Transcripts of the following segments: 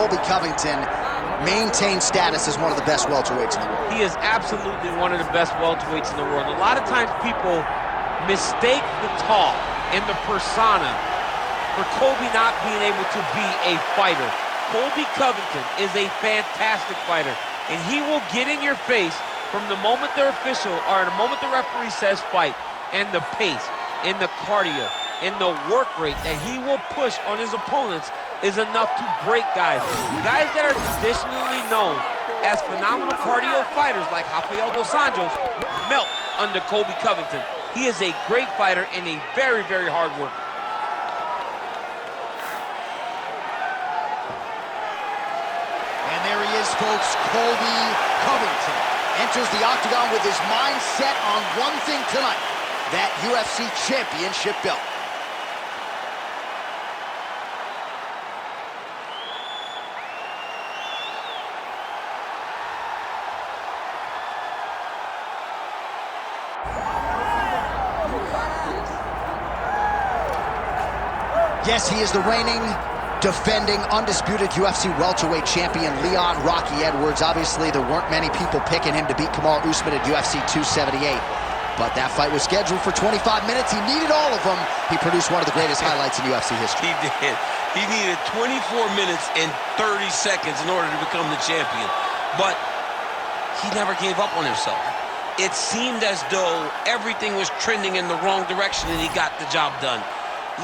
Colby Covington maintain status as one of the best welterweights in the world? He is absolutely one of the best welterweights in the world. A lot of times people mistake the talk and the persona for Colby not being able to be a fighter. Colby Covington is a fantastic fighter, and he will get in your face from the moment the official, or the moment the referee says fight, and the pace, and the cardio, and the work rate that he will push on his opponents is enough to break guys. Guys that are traditionally known as phenomenal cardio fighters like Rafael dos Anjos melt under Colby Covington. He is a great fighter and a very, very hard worker. And there he is, folks, Colby Covington enters the octagon with his mind set on one thing tonight, that UFC championship belt. Yes, he is the reigning, defending, undisputed UFC welterweight champion, Leon Rocky Edwards. Obviously, there weren't many people picking him to beat Kamaru Usman at UFC 278. But that fight was scheduled for 25 minutes. He needed all of them. He produced one of the greatest highlights in UFC history. He did. He needed 24 minutes and 30 seconds in order to become the champion. But he never gave up on himself. It seemed as though everything was trending in the wrong direction, and he got the job done.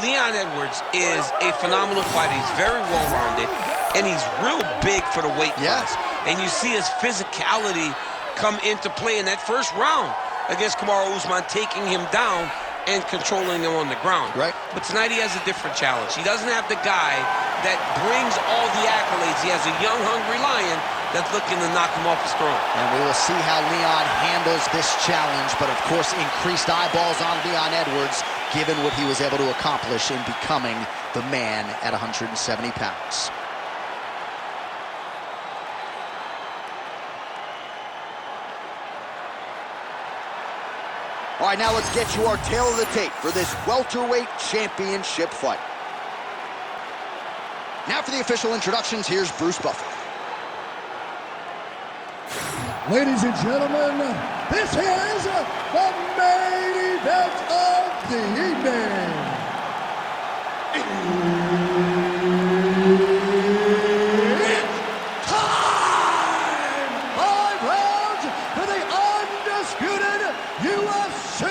Leon Edwards is a phenomenal fighter. He's very well-rounded, and he's real big for the weight class. And you see his physicality come into play in that first round against Kamaru Usman, taking him down and controlling him on the ground. Right. But tonight he has a different challenge. He doesn't have the guy that brings all the accolades. He has a young, hungry lion that's looking to knock him off his throne. And we will see how Leon handles this challenge, but of course increased eyeballs on Leon Edwards, given what he was able to accomplish in becoming the man at 170 pounds. All right, now let's get you our tale of the tape for this welterweight championship fight. Now for the official introductions, here's Bruce Buffer. Ladies and gentlemen, this is the main event of the evening. It's time! 5 rounds for the undisputed UFC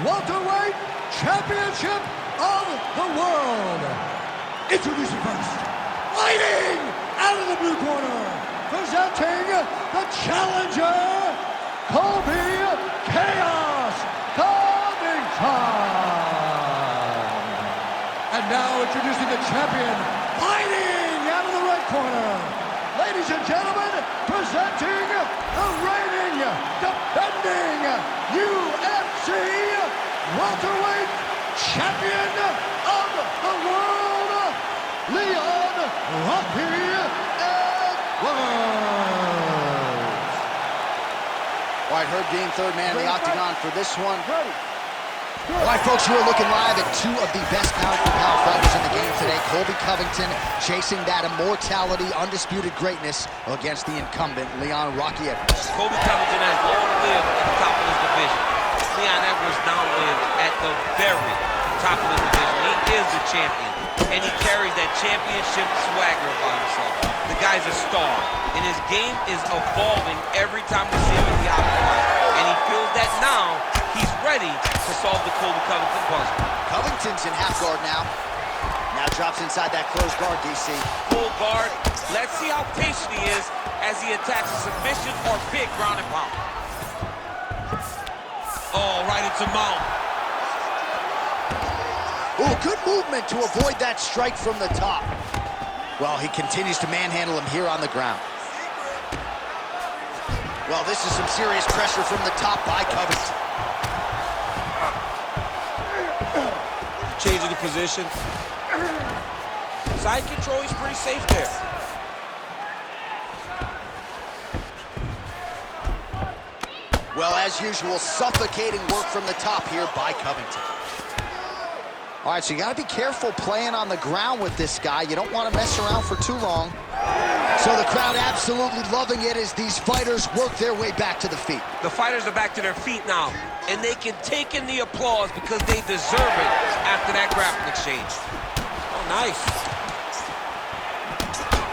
welterweight championship of the world. Introducing first, fighting out of the blue corner, presenting the challenger, Colby Chaos Covington. And now introducing the champion, fighting out of the right corner. Ladies and gentlemen, presenting the reigning, defending UFC welterweight champion of the world, Leon Rocky Edwards. All right, Herb Dean, third man in the octagon for this one. All right, folks, you are looking live at two of the best pound-for-pound fighters in the game today. Colby Covington chasing that immortality, undisputed greatness against the incumbent, Leon Rocky Edwards. Colby Covington has long lived at the top of his division. Leon Edwards now lives at the very top of the division. He is the champion, and he carries that championship swagger about himself. The guy's a star, and his game is evolving every time we see him in the octagon. And he feels that now he's ready to solve the Colby Covington puzzle. Covington's in half guard now. Now drops inside that closed guard, DC. Full guard. Let's see how patient he is as he attacks a submission or big ground and pound. Oh, right into mount. Oh, good movement to avoid that strike from the top. Well, he continues to manhandle him here on the ground. Well, this is some serious pressure from the top by Covington. Changing the position. Side control, he's pretty safe there. Well, as usual, suffocating work from the top here by Covington. All right, so you got to be careful playing on the ground with this guy. You don't want to mess around for too long. So the crowd absolutely loving it as these fighters work their way back to the feet. The fighters are back to their feet now, and they can take in the applause because they deserve it after that grappling exchange. Oh, nice.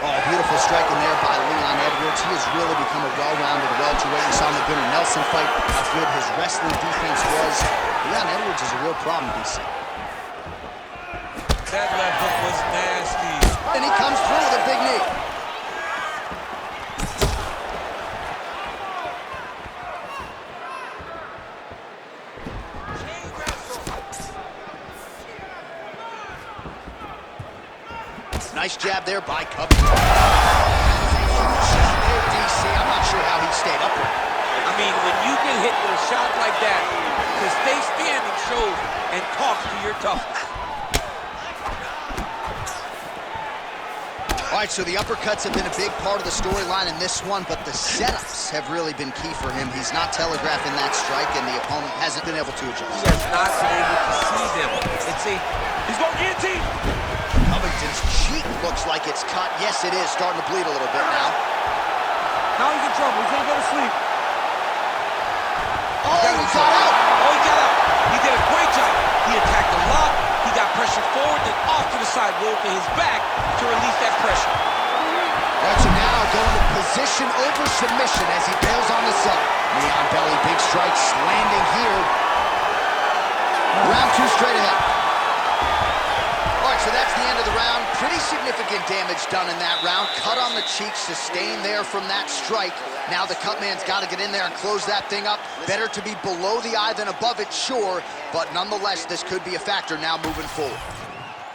Oh, beautiful striking there by Leon Edwards. He has really become a well-rounded welterweight. We saw in the Gunnar Nelson fight how good his wrestling defense was. Leon Edwards is a real problem, DC. That left hook was nasty. And he comes through with a big knee. Nice jab there by Covington. DC, I'm not sure how he stayed upright. I mean, when you get hit with a shot like that, to stay standing shows and talks to your toughness. All right, so the uppercuts have been a big part of the storyline in this one, but the setups have really been key for him. He's not telegraphing that strike, and the opponent hasn't been able to adjust. He has not been able to see them. He's going guillotine. Covington's cheek looks like it's cut. Yes, it is starting to bleed a little bit now. Now he's in trouble. He's going to go to sleep. Oh, he got out. Oh, he got out. He did a great job. He attacked a lot. He got pressure forward, then off to the side, rolled to his back to release that pressure. All right, so now going to position over submission as he bails on the sub. Knee on belly, big strikes landing here. Round two straight ahead. All right, so that's the end of the round. Pretty significant damage done in that round. Cut on the cheek, sustained there from that strike. Now the cut man's got to get in there and close that thing up. Better to be below the eye than above it, sure, but nonetheless, this could be a factor now moving forward.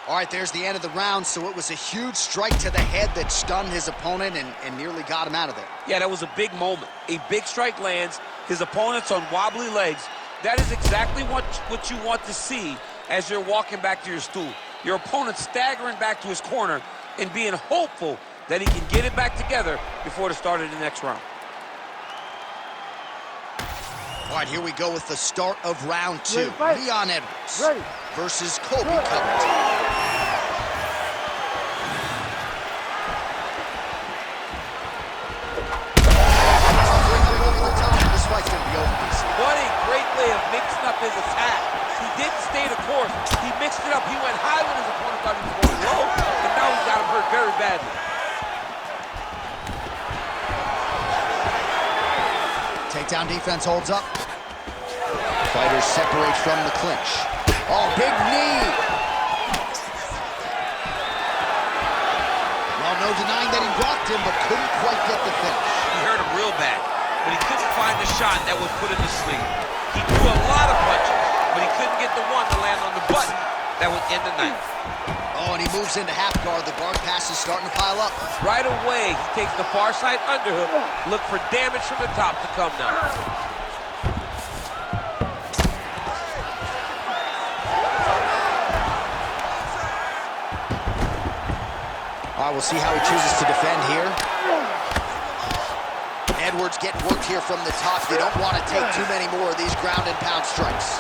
All right, there's the end of the round, so it was a huge strike to the head that stunned his opponent and nearly got him out of there. Yeah, that was a big moment. A big strike lands, his opponent's on wobbly legs. That is exactly what you want to see as you're walking back to your stool. Your opponent staggering back to his corner and being hopeful that he can get it back together before the start of the next round. All right, here we go with the start of round two. Leon Edwards versus Colby Covington. This fight's gonna be over, DC. What a great way of mixing up his attack. He didn't stay the course. He mixed it up. He went high when his opponent thought he was going low, and now he's got him hurt very badly. Takedown defense holds up. Fighters separate from the clinch. Oh, big knee. Well, no denying that he blocked him, but couldn't quite get the finish. He hurt him real bad, but he couldn't find the shot that would put him to sleep. He threw a lot of punches, but he couldn't get the one to land on the button that would end the night. Oh, and he moves into half guard. The guard pass is starting to pile up. Right away, he takes the far side underhook. Look for damage from the top to come now. All right, we'll see how he chooses to defend here. Edwards getting worked here from the top. They don't want to take too many more of these ground and pound strikes.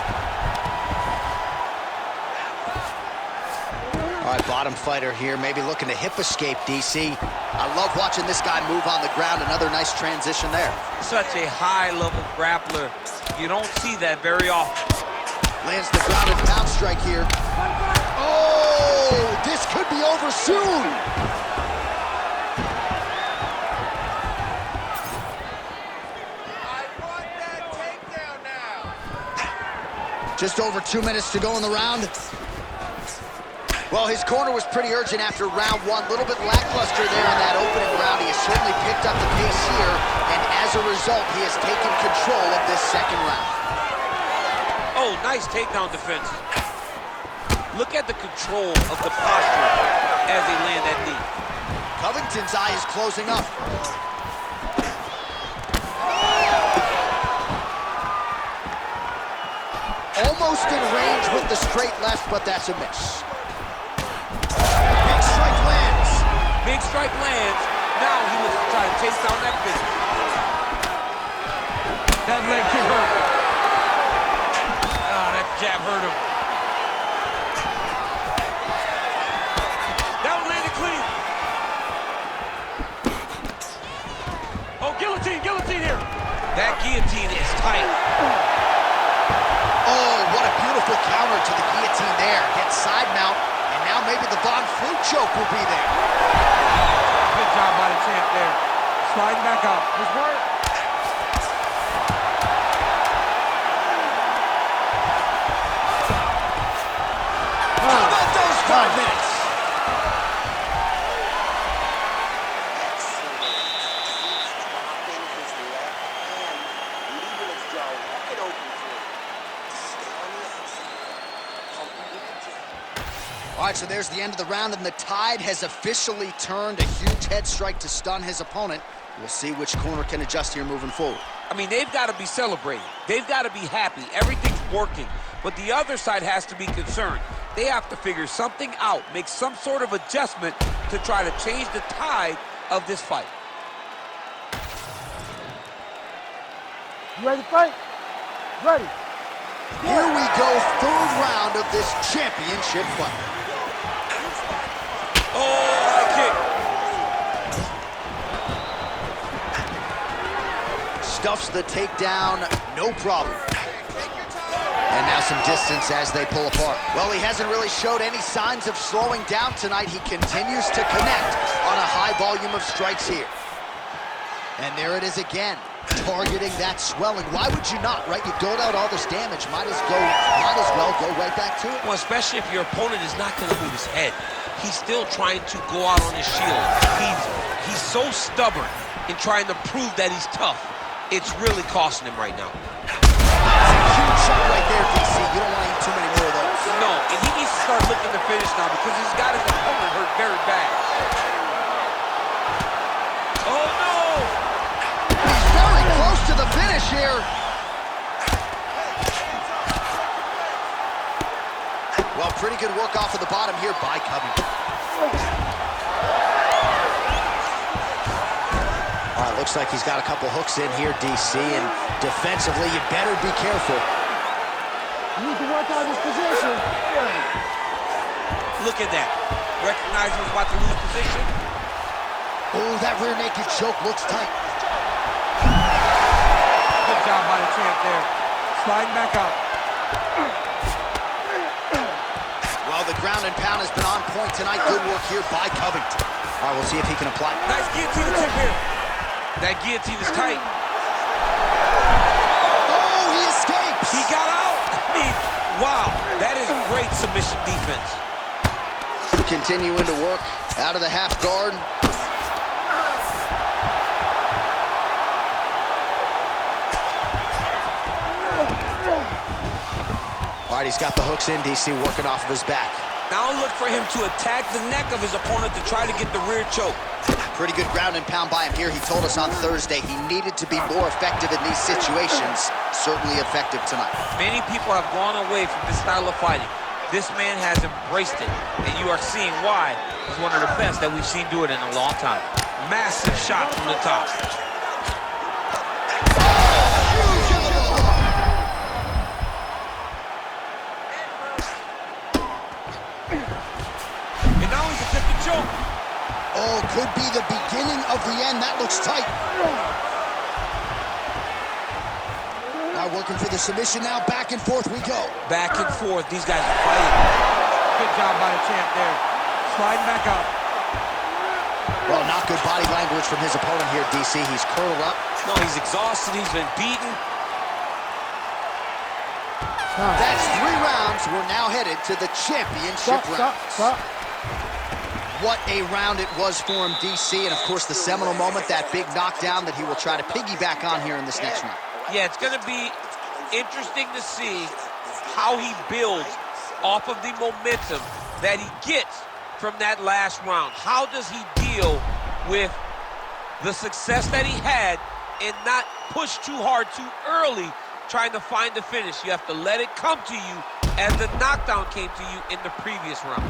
All right, bottom fighter here, maybe looking to hip escape, DC. I love watching this guy move on the ground. Another nice transition there. Such a high-level grappler. You don't see that very often. Lands the ground and pound strike here. Oh, this could be over soon. I want that takedown now. Just over 2 minutes to go in the round. Well, his corner was pretty urgent after round one. A little bit lackluster there in that opening round. He has certainly picked up the pace here, and as a result, he has taken control of this second round. Oh, nice takedown defense. Look at the control of the posture as they land that knee. Covington's eye is closing up. Almost in range with the straight left, but that's a miss. Big strike lands. Big strike lands. Now he looks to try to chase down that finish. That leg kick hurt. Oh, that jab hurt him. That one landed clean. Guillotine, guillotine here. That guillotine is tight. Oh, what a beautiful counter to the guillotine there. Gets side mount, and now maybe the Von Flue choke will be there. Good job by the champ there. Sliding back up. His work. How about those 5 minutes? All right, so there's the end of the round, and the tide has officially turned. A huge head strike to stun his opponent. We'll see which corner can adjust here moving forward. I mean, they've got to be celebrating. They've got to be happy. Everything's working. But the other side has to be concerned. They have to figure something out, make some sort of adjustment to try to change the tide of this fight. You ready to fight? Ready. Here we go, third round of this championship fight. Oh, high kick. Stuffs the takedown, no problem. And now some distance as they pull apart. Well, he hasn't really showed any signs of slowing down tonight. He continues to connect on a high volume of strikes here. And there it is again, targeting that swelling. Why would you not, right? You doled out all this damage. Might as well go right back to it. Well, especially if your opponent is not going to move his head. He's still trying to go out on his shield. He's so stubborn in trying to prove that he's tough. It's really costing him right now. Huge shot right there, DC. You don't want to eat too many more of those. No, and he needs to start looking to finish now because he's got his opponent hurt very bad. Oh, no! He's very close to the finish here. Well, pretty good work off of the bottom here by Covington. All right, looks like he's got a couple hooks in here, DC, and defensively, you better be careful. You need to work out his position. Look at that. Recognizing he's about to lose position. Oh, that rear naked choke looks tight. Good job by the champ there. Sliding back up. Well, the ground and pound has been on point tonight. Good work here by Covington. All right, we'll see if he can apply. Nice guillotine tip here. That guillotine is tight. Oh, he escapes. He got out. I mean, wow. That is great submission defense. Continuing to work out of the half guard. All right, he's got the hooks in, DC, working off of his back. Now look for him to attack the neck of his opponent to try to get the rear choke. Pretty good ground and pound by him here. He told us on Thursday he needed to be more effective in these situations. Certainly effective tonight. Many people have gone away from this style of fighting. This man has embraced it, and you are seeing why he's one of the best that we've seen do it in a long time. Massive shot from the top. And now he's attempting choke. Oh, could be the beginning of the end. That looks tight. Now working for the submission now. Back and forth we go. Back and forth. These guys are fighting. Good job by the champ there. Sliding back up. Well, not good body language from his opponent here, DC. He's curled up. No, he's exhausted. He's been beaten. That's 3 rounds. We're now headed to the championship rounds. Stop. What a round it was for him, DC. And, of course, the seminal moment, that big knockdown that he will try to piggyback on here in this next round. Yeah, it's going to be interesting to see how he builds off of the momentum that he gets from that last round. How does he deal with the success that he had and not push too hard too early trying to find the finish? You have to let it come to you as the knockdown came to you in the previous round.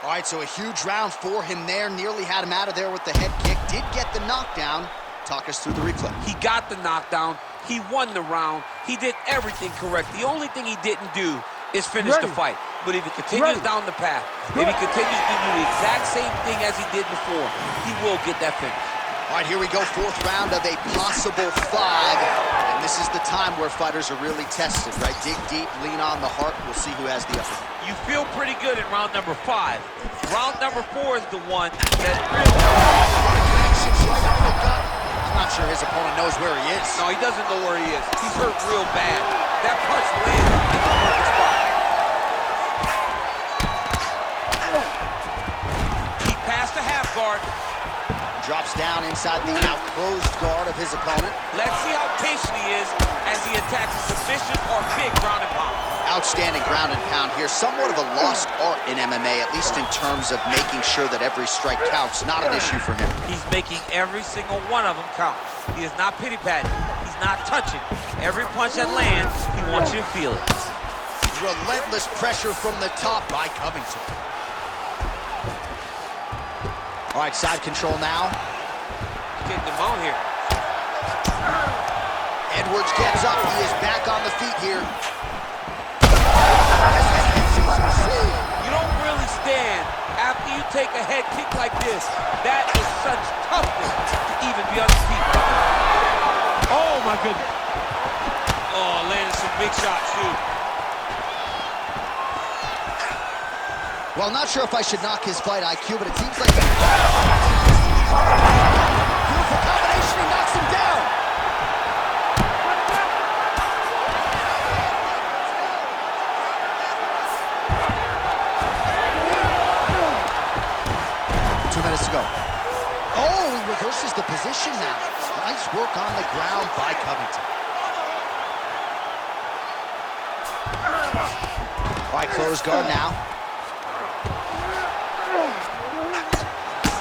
All right, so a huge round for him there. Nearly had him out of there with the head kick. Did get the knockdown. Talk us through the replay. He got the knockdown. He won the round. He did everything correct. The only thing he didn't do is finish the fight. But if he continues down the path, if he continues to do the exact same thing as he did before, he will get that finish. All right, here we go, fourth round of a possible 5. And this is the time where fighters are really tested, right? Dig deep, lean on the heart. We'll see who has the upper. You feel pretty good in round number 5. Round number 4 is the one that really... I'm not sure his opponent knows where he is. No, he doesn't know where he is. He's hurt real bad. That punch landed in the perfect spot. He passed the half guard. Drops down inside the now closed guard of his opponent. Let's see how patient he is as he attacks a submission or big ground and pound. Outstanding ground and pound here. Somewhat of a lost art in MMA, at least in terms of making sure that every strike counts. Not an issue for him. He's making every single one of them count. He is not pity-patting. He's not touching. Every punch that lands, he wants you to feel it. Relentless pressure from the top by Covington. All right, side control now. Getting them out here. Edwards gets up. He is back on the feet here. You don't really stand after you take a head kick like this. That is such toughness to even be on his feet. Oh, my goodness. Oh, landed some big shots, too. Well, not sure if I should knock his fight IQ, but it seems like... Beautiful combination, he knocks him down! Minutes to go. Oh, he reverses the position now. Nice work on the ground by Covington. All right, closed guard now.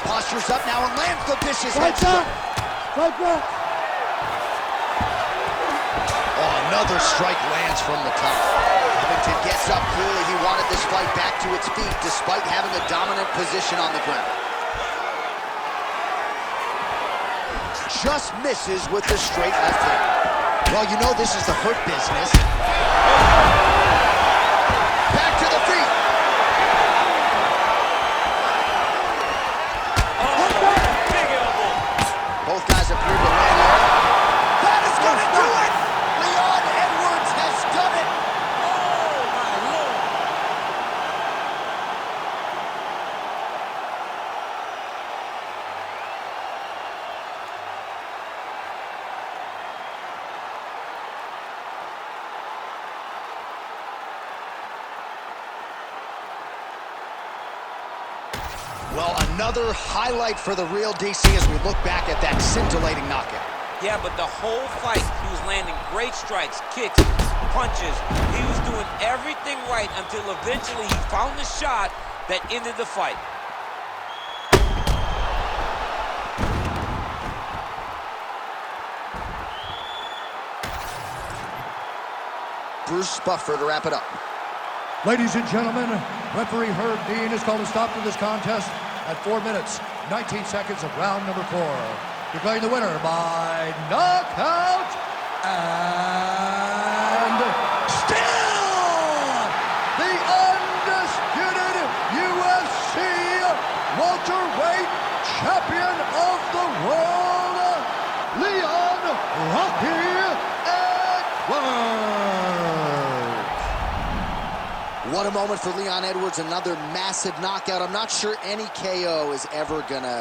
Postures up now and lands the vicious head strike. Oh, another strike lands from the top. Covington gets up. Clearly, he wanted this fight back to its feet despite having a dominant position on the ground. Just misses with the straight left hand. Well, you know this is the hurt business. Back to the feet. Big elbow. Both guys appear to land there. That is going to do it! Leon Edwards has done it! Oh, my Lord. Well, another highlight for the real DC as we look back at that scintillating knockout. Yeah, but the whole fight, he was landing great strikes, kicks, punches. He was doing everything right until eventually he found the shot that ended the fight. Bruce Buffer to wrap it up. Ladies and gentlemen, referee Herb Dean has called a stop to this contest at 4 minutes, 19 seconds of round number 4. Declaring the winner by knockout and still the undisputed UFC welterweight champion of the world, Leon Rocky Edwards. What a moment for Leon Edwards, another massive knockout. I'm not sure any KO is ever gonna